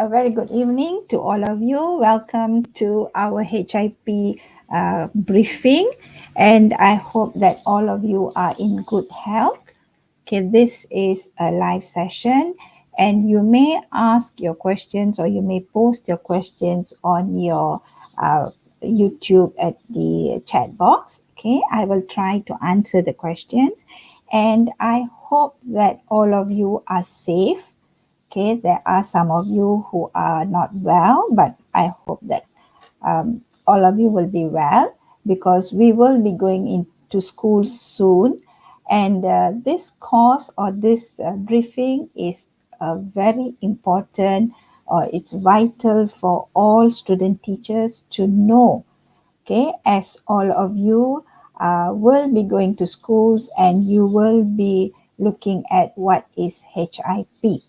A very good evening to all of you. Welcome to our HIP briefing, and I hope that all of you are in good health. Okay, this is a live session, and you may ask your questions or you may post your questions on your YouTube at the chat box. Okay, I will try to answer the questions, and I hope that all of you are safe. Okay, there are some of you who are not well, but I hope that all of you will be well because we will be going into school soon. And this course or this briefing is very important, or it's vital for all student teachers to know. Okay, as all of you will be going to schools and you will be looking at what is HIP.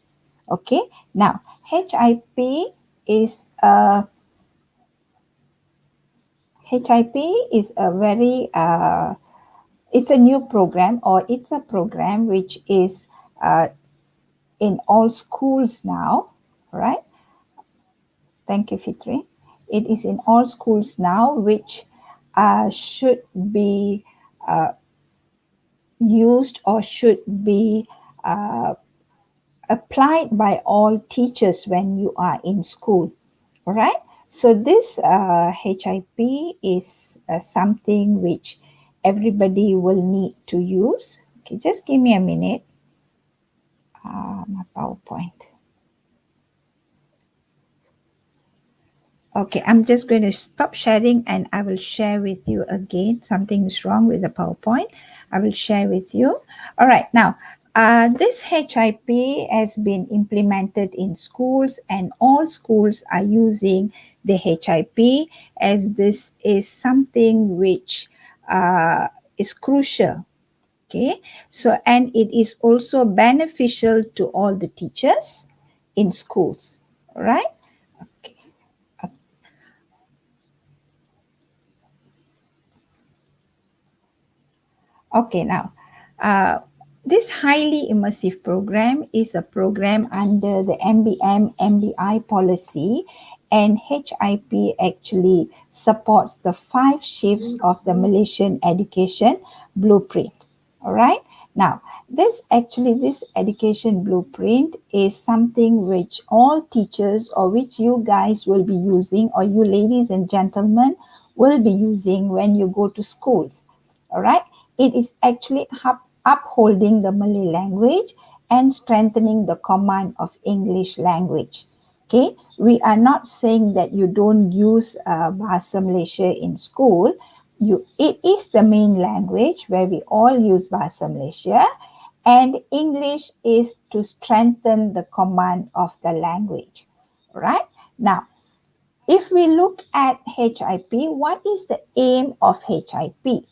Okay, now HIP is a very it's a new program, or it's a program which is in all schools now, right? Thank you, Fitri. It is in all schools now, which should be used or should be applied by all teachers when you are in school. All right. So this HIP is something which everybody will need to use. Okay, just give me a minute. My PowerPoint. Okay, I'm just going to stop sharing and I will share with you again. Something is wrong with the PowerPoint. I will share with you. All right, now this HIP has been implemented in schools, and all schools are using the HIP, as this is something which is crucial. Okay, so and it is also beneficial to all the teachers in schools. All right. Okay. Okay, now, this highly immersive program is a program under the MBM MBI policy, and HIP actually supports the 5 shifts of the Malaysian education blueprint. All right. Now, this education blueprint is something which all teachers, or which you guys will be using, or you ladies and gentlemen will be using when you go to schools. All right. It is actually upholding the Malay language and strengthening the command of English language. Okay, we are not saying that you don't use Bahasa Malaysia in school. It is the main language where we all use Bahasa Malaysia, and English is to strengthen the command of the language. Right? Now, if we look at HIP, what is the aim of HIP?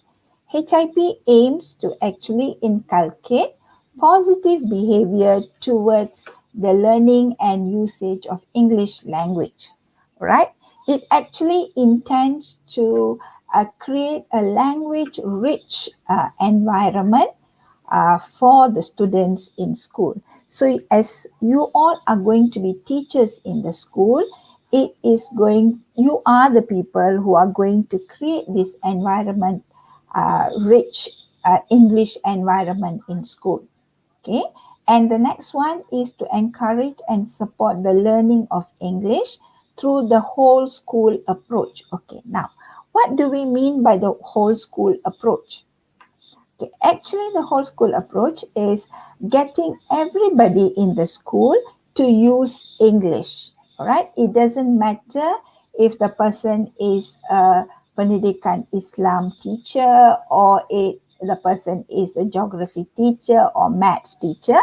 HIP aims to actually inculcate positive behavior towards the learning and usage of English language, right? It actually intends to create a language-rich environment for the students in school. So as you all are going to be teachers in the school, you are the people who are going to create this environment, rich English environment in school. Okay, and the next one is to encourage and support the learning of English through the whole school approach. Okay, now what do we mean by the whole school approach? Okay, actually, the whole school approach is getting everybody in the school to use English. All right, it doesn't matter if the person is a Pendidikan Islam teacher, or the person is a geography teacher or maths teacher.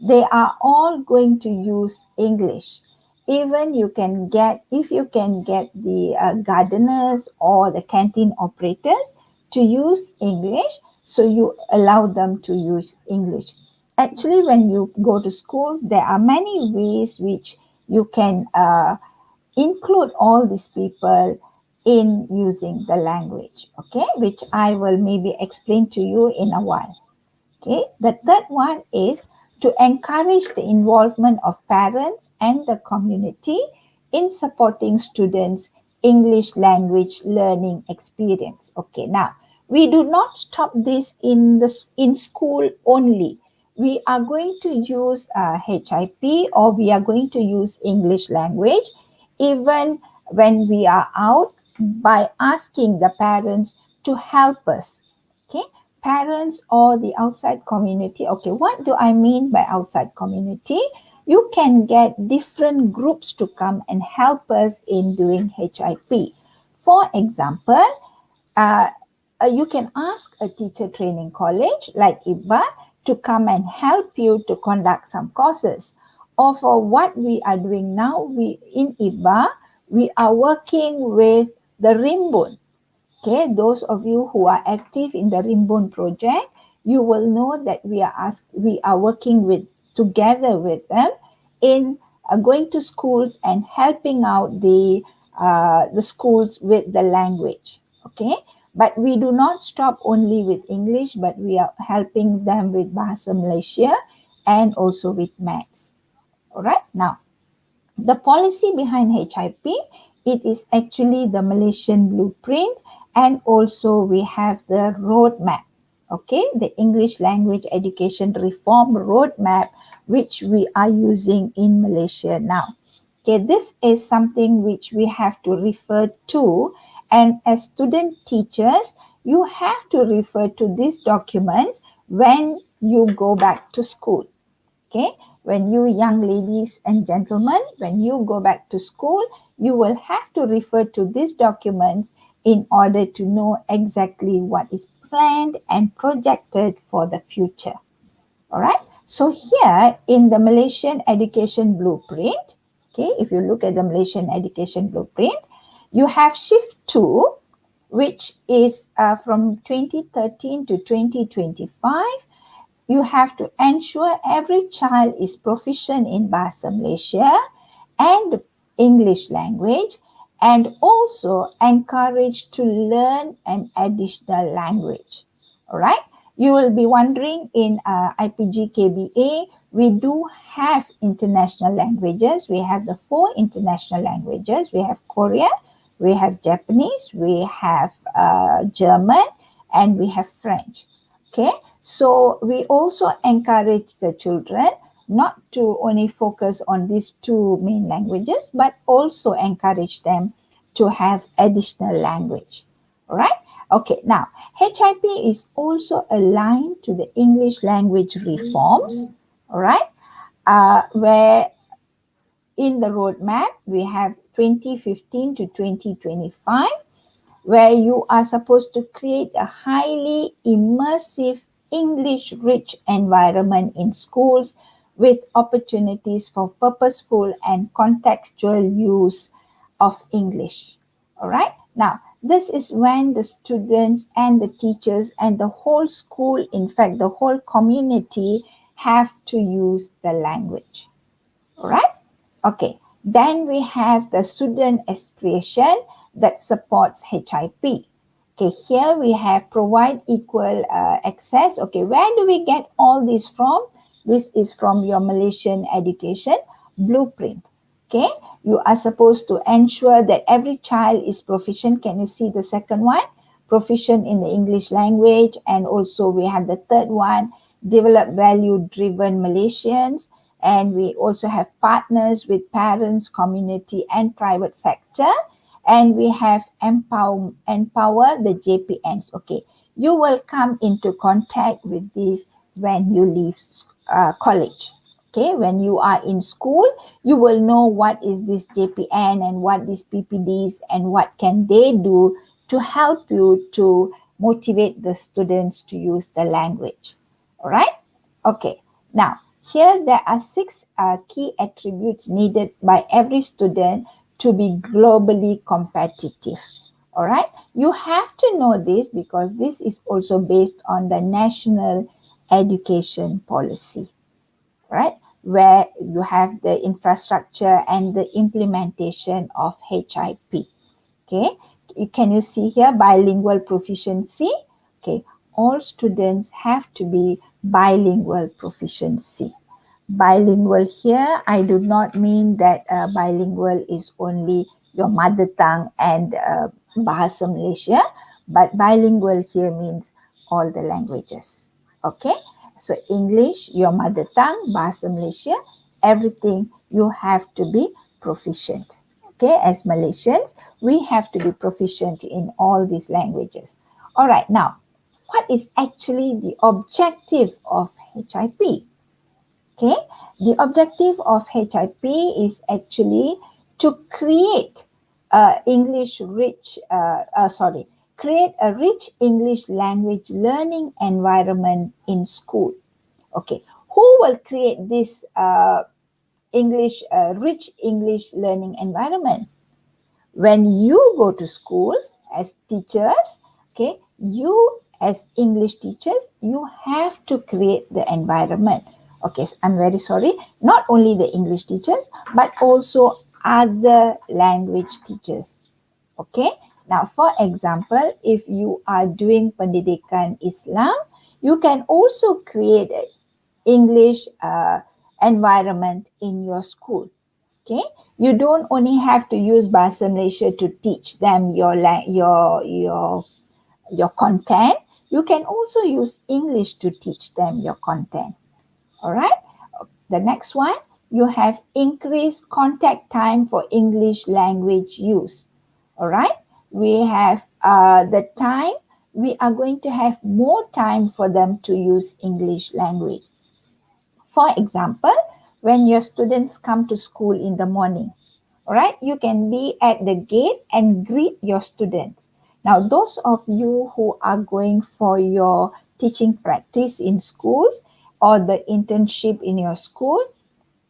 They are all going to use English. Even if you can get the gardeners or the canteen operators to use English, so you allow them to use English. Actually, when you go to schools, there are many ways which you can include all these people in using the language, okay, which I will maybe explain to you in a while. Okay, the third one is to encourage the involvement of parents and the community in supporting students' English language learning experience. Okay, now we do not stop this in school only. We are going to use HIP, or we are going to use English language even when we are out, by asking the parents to help us. Okay, parents or the outside community. Okay, what do I mean by outside community? You can get different groups to come and help us in doing HIP. For example, uh, you can ask a teacher training college like IPGKBA to come and help you to conduct some courses. Or for what we are doing now, we in IPGKBA, we are working with the Rimbun. Okay, those of you who are active in the Rimbun project, you will know that we are working with together with them in going to schools and helping out the schools with the language. Okay, but we do not stop only with English, but we are helping them with Bahasa Malaysia and also with maths. All right, now the policy behind HIP, it is actually the Malaysian blueprint, and also we have the roadmap. Okay, the English language education reform roadmap, which we are using in Malaysia now. Okay, this is something which we have to refer to, and as student teachers, you have to refer to these documents when you go back to school. Okay, when you young ladies and gentlemen, when you go back to school, you will have to refer to these documents in order to know exactly what is planned and projected for the future. All right. So here in the Malaysian Education Blueprint, okay, if you look at the Malaysian Education Blueprint, you have Shift 2, which is from 2013 to 2025. You have to ensure every child is proficient in Bahasa Malaysia and English language, and also encouraged to learn an additional language. All right. You will be wondering, in IPGKBA, we do have international languages. We have the 4 international languages. We have Korean, we have Japanese, we have German, and we have French. Okay, so we also encourage the children not to only focus on these 2 main languages, but also encourage them to have additional language. All right. Okay, now HIP is also aligned to the English language reforms. All right, where in the roadmap we have 2015 to 2025, where you are supposed to create a highly immersive English-rich environment in schools with opportunities for purposeful and contextual use of English. All right. Now, this is when the students and the teachers and the whole school, in fact, the whole community, have to use the language. All right. Okay. Then we have the student aspiration that supports HIP. Okay, here we have provide equal access. Okay, where do we get all this from? This is from your Malaysian Education Blueprint. Okay, you are supposed to ensure that every child is proficient. Can you see the second one? Proficient in the English language. And also we have the third one, develop value-driven Malaysians. And we also have partners with parents, community, and private sector. And we have empower the JPNs. Okay, you will come into contact with this when you leave college. Okay, when you are in school, you will know what is this JPN and what is PPDs and what can they do to help you to motivate the students to use the language. All right. Okay, now here there are 6 key attributes needed by every student to be globally competitive. All right. You have to know this because this is also based on the national education policy, right? Where you have the infrastructure and the implementation of HIP. Okay. Can you see here bilingual proficiency? Okay. All students have to be bilingual proficiency. Bilingual here, I do not mean that bilingual is only your mother tongue and Bahasa Malaysia, but bilingual here means all the languages. Okay, so English, your mother tongue, Bahasa Malaysia, everything you have to be proficient. Okay, as Malaysians, we have to be proficient in all these languages. All right, now, what is actually the objective of HIP? Okay, the objective of HIP is actually to create create a rich English language learning environment in school. Okay, who will create this rich English learning environment? When you go to schools as teachers, okay, you as English teachers, you have to create the environment. Okay, so I'm very sorry, not only the English teachers, but also other language teachers. Okay, now for example, if you are doing Pendidikan Islam, you can also create an English environment in your school. Okay, you don't only have to use Bahasa Malaysia to teach them your content. You can also use English to teach them your content. All right. The next one, you have increased contact time for English language use. All right. We have the time. We are going to have more time for them to use English language. For example, when your students come to school in the morning, all right, you can be at the gate and greet your students. Now, those of you who are going for your teaching practice in schools or the internship in your school,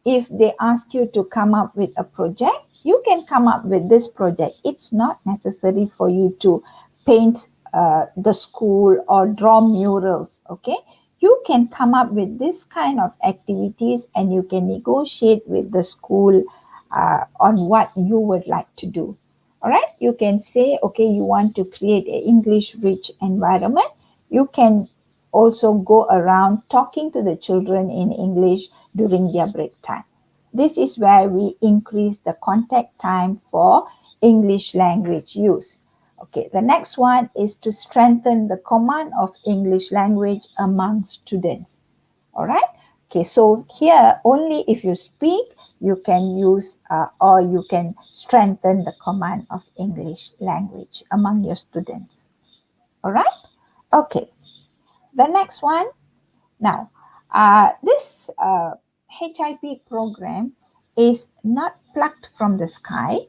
if they ask you to come up with a project, you can come up with this project. It's not necessary for you to paint the school or draw murals, okay? You can come up with this kind of activities and you can negotiate with the school on what you would like to do. All right, you can say, okay, you want to create an English rich environment. You can also go around talking to the children in English during their break time. This is where we increase the contact time for English language use. Okay, the next one is to strengthen the command of English language among students. All right. Okay, so here only if you speak, you can use or you can strengthen the command of English language among your students. All right. Okay. The next one. Now, this HIP program is not plucked from the sky.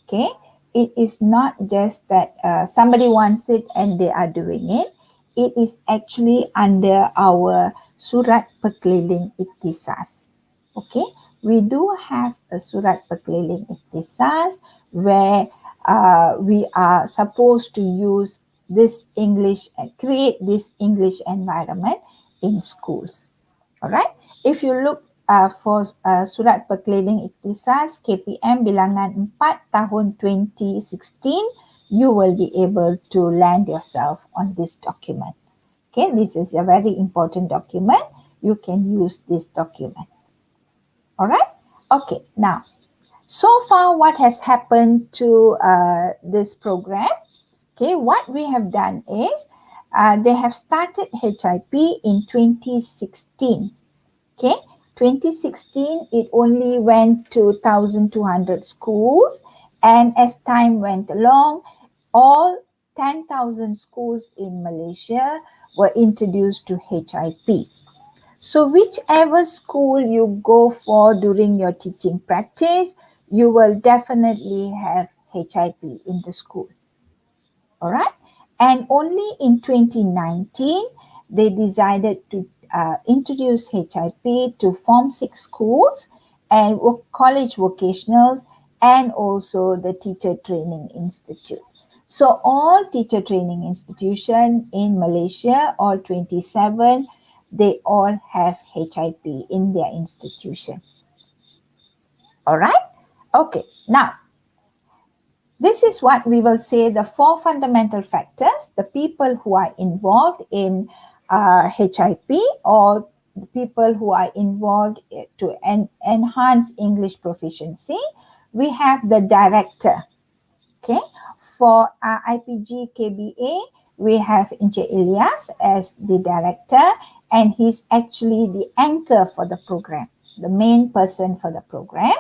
Okay, it is not just that somebody wants it and they are doing it. It is actually under our Surat Pakeliling Ikhtisas. Okay, we do have a Surat Pakeliling Ikhtisas where we are supposed to use this English and create this English environment in schools. All right. If you look for Surat Perkeliling Ikhtisas KPM Bilangan 4 tahun 2016, you will be able to land yourself on this document. Okay, this is a very important document. You can use this document. All right. Okay, now, so far what has happened to this program? Okay, what we have done is they have started HIP in 2016. Okay, 2016, it only went to 1,200 schools, and as time went along, all 10,000 schools in Malaysia were introduced to HIP. So whichever school you go for during your teaching practice, you will definitely have HIP in the school. All right. And only in 2019, they decided to introduce HIP to Form 6 schools and college vocationals and also the Teacher Training Institute. So all teacher training institutions in Malaysia, all 27, they all have HIP in their institution. All right. Okay. Now, this is what we will say the 4 fundamental factors, the people who are involved in HIP or people who are involved to enhance English proficiency. We have the director. Okay, for IPGKBA, we have Encik Ilyas as the director, and he's actually the anchor for the program, the main person for the program.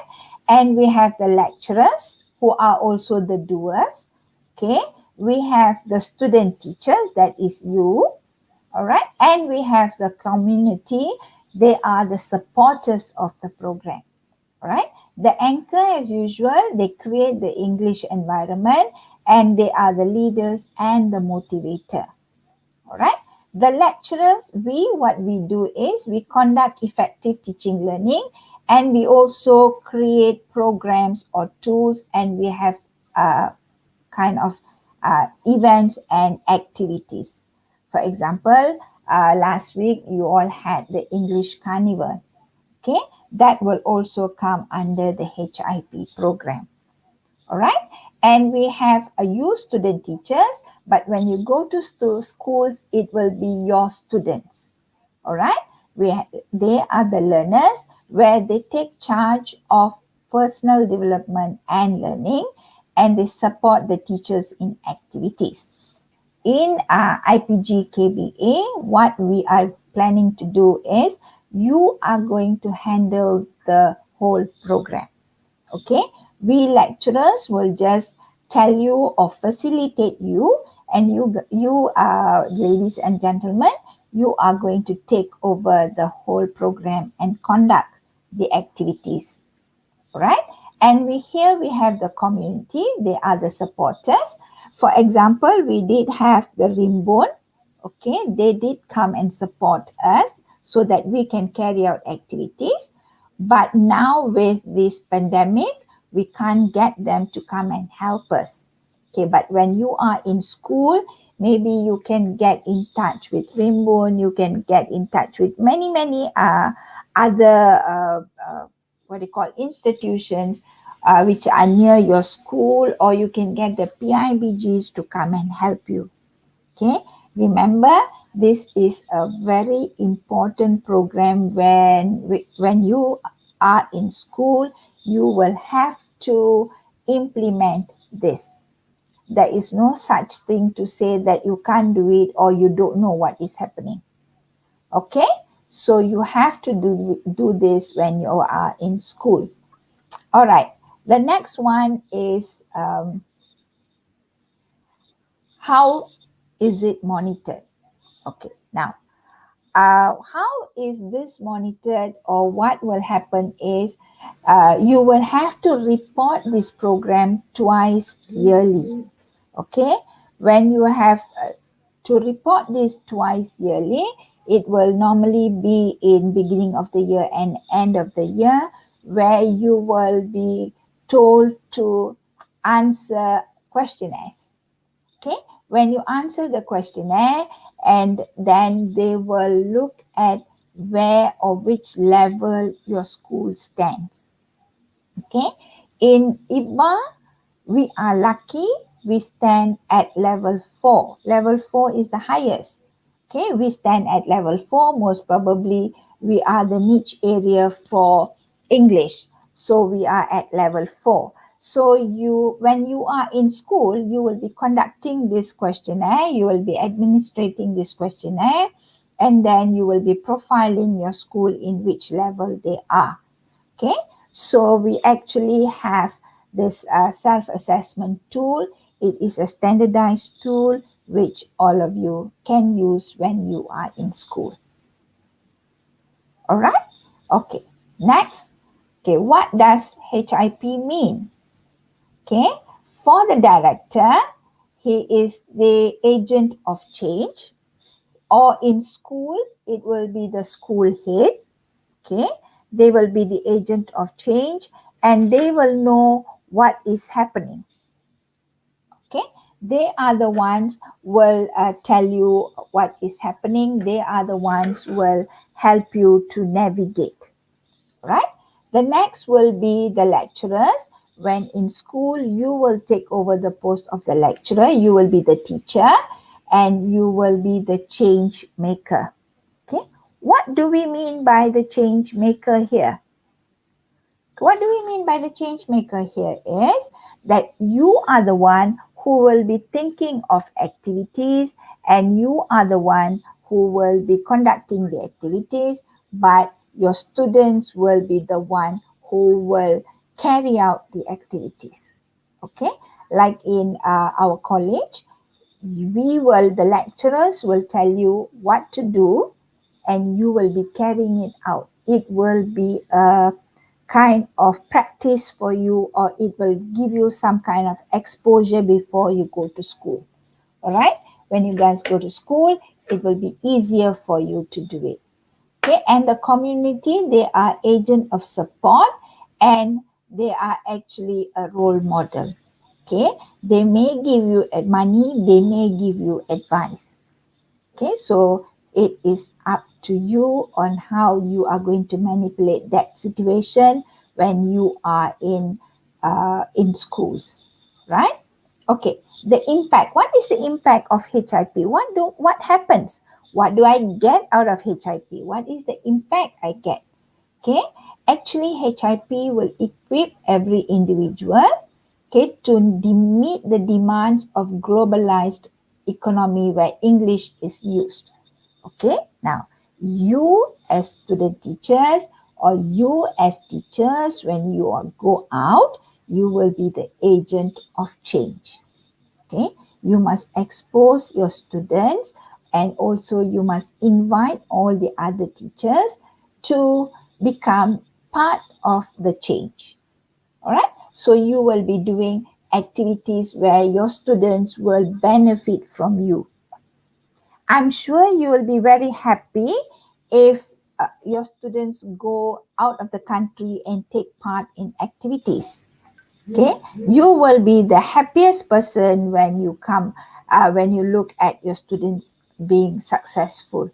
And we have the lecturers who are also the doers. Okay, we have the student teachers, that is you. All right, and we have the community. They are the supporters of the program. All right, the anchor, as usual, they create the English environment, and they are the leaders and the motivator. All right, the lecturers, what we do is we conduct effective teaching learning, and we also create programs or tools, and we have kind of events and activities. For example, last week you all had the English Carnival. Okay, that will also come under the HIP program. All right, and we have a you student teachers, but when you go to schools, it will be your students. All right, they are the learners where they take charge of personal development and learning, and they support the teachers in activities. In IPGKBA, what we are planning to do is you are going to handle the whole program. Okay, we lecturers will just tell you or facilitate you, and you ladies and gentlemen, you are going to take over the whole program and conduct the activities. Right, and here we have the community. They are the supporters. For example, we did have the Rimbun. Okay, they did come and support us so that we can carry out activities. But now with this pandemic, we can't get them to come and help us. Okay, but when you are in school, maybe you can get in touch with Rimbun. You can get in touch with many other what they call institutions which are near your school, or you can get the PIBGs to come and help you. Okay, remember, this is a very important program. When you are in school, you will have to implement this. There is no such thing to say that you can't do it or you don't know what is happening. Okay, so you have to do this when you are in school. All right, the next one is how is it monitored? Okay, now how is this monitored, or what will happen is you will have to report this program twice yearly. Okay, when you have to report this twice yearly, it will normally be in beginning of the year and end of the year, where you will be told to answer questionnaires. Okay, when you answer the questionnaire, and then they will look at where or which level your school stands. Okay, in IPGKBA, we are lucky, we stand at level 4. Level 4 is the highest. Okay, we stand at level 4. Most probably, we are the niche area for English. So we are at level 4. So when you are in school, you will be conducting this questionnaire, you will be administrating this questionnaire, and then you will be profiling your school in which level they are. Okay, so we actually have this self-assessment tool. It is a standardized tool which all of you can use when you are in school. All right, okay, next. Okay, what does HIP mean? Okay, for the director, he is the agent of change, or in schools, it will be the school head. Okay, they will be the agent of change, and they will know what is happening. Okay, they are the ones will tell you what is happening. They are the ones will help you to navigate. Right? The next will be the lecturers. When in school, you will take over the post of the lecturer. You will be the teacher, and you will be the change maker. Okay, what do we mean by the change maker here? What do we mean by the change maker here is that you are the one who will be thinking of activities, and you are the one who will be conducting the activities, but your students will be the one who will carry out the activities. Okay, like in our college, the lecturers will tell you what to do, and you will be carrying it out. It will be a kind of practice for you, or it will give you some kind of exposure before you go to school. All right, when you guys go to school, it will be easier for you to do it. Okay, and the community, they are agent of support, and they are actually a role model. Okay, they may give you money, they may give you advice. Okay, so it is up to you on how you are going to manipulate that situation when you are in schools, right? Okay, the impact. What is the impact of HIP? What happens? What do I get out of HIP? What is the impact I get? Okay, actually HIP will equip every individual, okay, to meet the demands of globalized economy where English is used. Okay, now you as student teachers, or you as teachers, when you go out, you will be the agent of change. Okay, you must expose your students, and also you must invite all the other teachers to become part of the change. All right, so you will be doing activities where your students will benefit from you. I'm sure you will be very happy if your students go out of the country and take part in activities. Okay, you will be the happiest person when you come, when you look at your students being successful.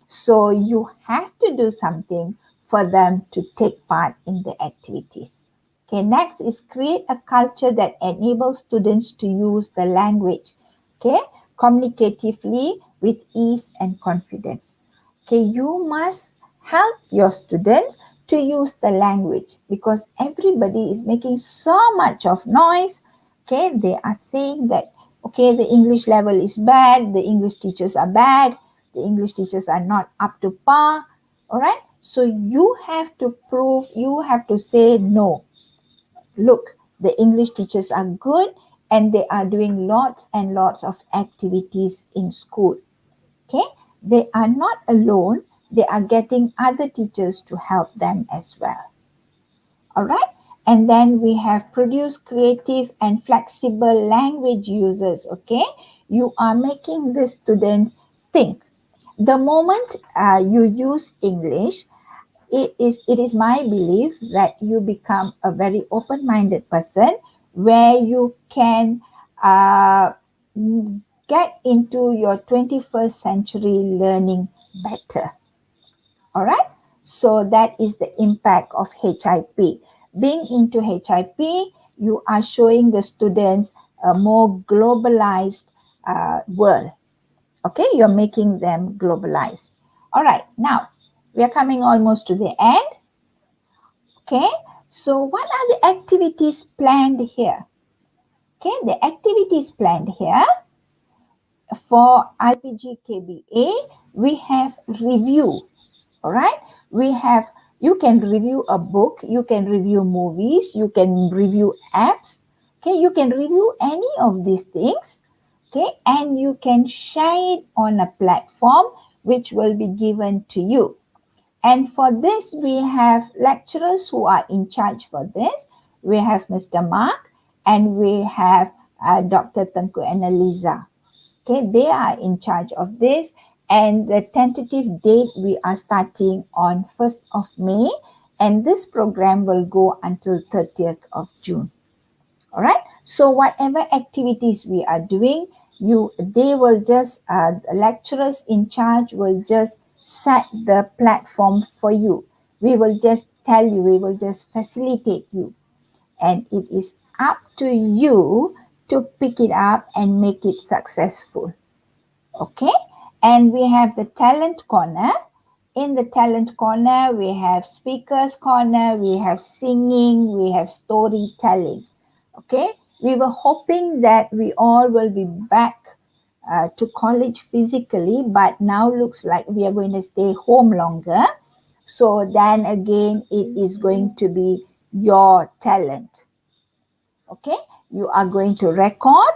So you have to do something for them to take part in the activities. Okay, next is create a culture that enables students to use the language, okay, communicatively with ease and confidence. Okay, you must help your students to use the language, because everybody is making so much of noise. Okay, they are saying that, okay, the English level is bad, the English teachers are bad, the English teachers are not up to par. All right, so you have to prove, you have to say no. Look, the English teachers are good, and they are doing lots and lots of activities in school. Okay, they are not alone, they are getting other teachers to help them as well. All right, and then we have produce creative and flexible language users. Okay, you are making the students think. The moment you use English, it is my belief that you become a very open-minded person, where you can uh, get into your 21st century learning better. All right, so that is the impact of HIP. Being into HIP, you are showing the students a more globalized world. Okay, you're making them globalized. All right, now we are coming almost to the end. Okay, so what are the activities planned here? Okay, the activities planned here for IPGKBA, we have review. All right, you can review a book, you can review movies, you can review apps. Okay, you can review any of these things. Okay, and you can share it on a platform which will be given to you. And for this, we have lecturers who are in charge for this. We have Mr. Mark, and we have Dr. Tengku Annalisa. Okay, they are in charge of this. And the tentative date, we are starting on 1st of May. And this program will go until 30th of June. All right. So whatever activities we are doing, they will just, the lecturers in charge will just set the platform for you. We will just tell you, we will just facilitate you. And it is up to you to pick it up and make it successful. Okay. And we have the talent corner. In the talent corner, we have speakers corner, we have singing, we have storytelling. Okay, we were hoping that we all will be back to college physically, but now looks like we are going to stay home longer. So then again, it is going to be your talent. Okay, you are going to record.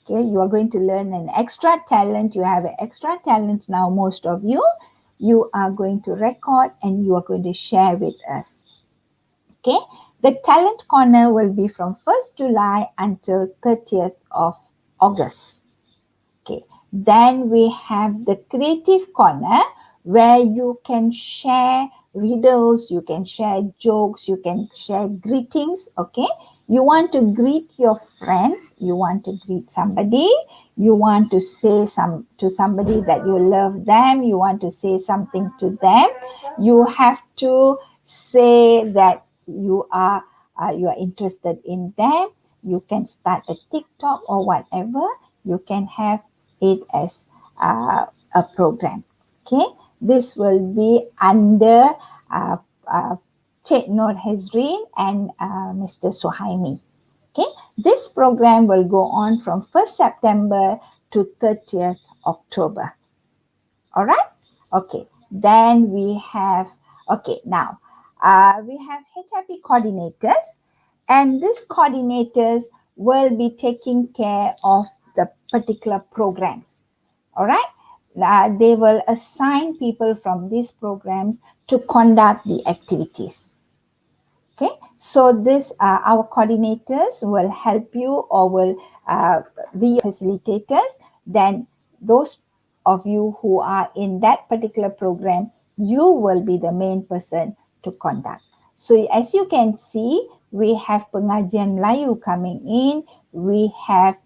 Okay, you are going to learn an extra talent. You have an extra talent now, most of you. You are going to record and you are going to share with us. Okay, the talent corner will be from 1st July until 30th of August. Okay, then we have the creative corner where you can share riddles, you can share jokes, you can share greetings. Okay, you want to greet your friends, you want to greet somebody, you want to say to somebody that you love them, you want to say something to them. You have to say that you are interested in them. You can start a TikTok or whatever. You can have it as a program. Okay, this will be under uh, uh, Cik Nur Hazrin and Mr. Suhaimi. Okay, this program will go on from 1st September to 30th October. All right. Okay, then we have, okay, now we have HIP coordinators, and these coordinators will be taking care of the particular programs. All right, they will assign people from these programs to conduct the activities. Okay, so this our coordinators will help you or will be facilitators. Then those of you who are in that particular program, you will be the main person to conduct. So as you can see, we have pengajian Melayu coming in, we have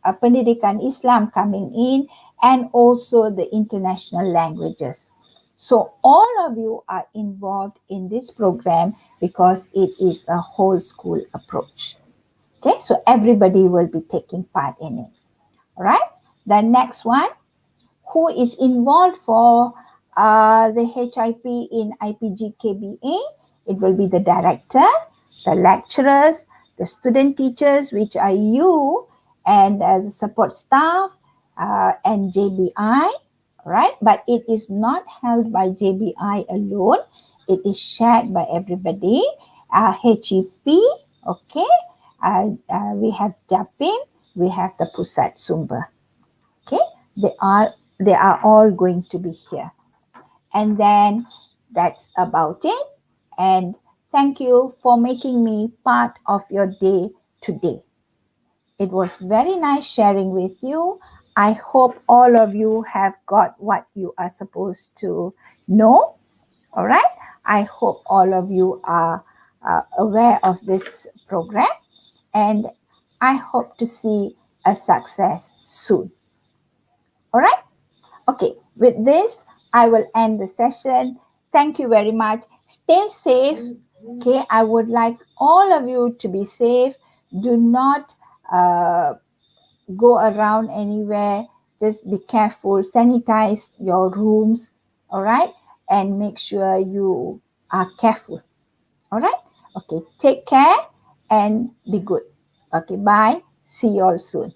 pendidikan Islam coming in, and also the international languages. So all of you are involved in this program because it is a whole school approach. Okay, so everybody will be taking part in it. All right, the next one, who is involved for the HIP in IPGKBA? It will be the director, the lecturers, the student teachers, which are you, and the support staff, and JBI, right? But it is not held by JBI alone. It is shared by everybody. HEP, okay. We have Japin, we have the Pusat Sumber. Okay, they are all going to be here. And then that's about it. And thank you for making me part of your day today. It was very nice sharing with you. I hope all of you have got what you are supposed to know. All right. I hope all of you are aware of this program, and I hope to see a success soon. All right. Okay, with this, I will end the session. Thank you very much. Stay safe. Okay, I would like all of you to be safe. Do not go around anywhere. Just be careful. Sanitize your rooms. All right, and make sure you are careful. All right. Okay, take care and be good. Okay, bye. See you all soon.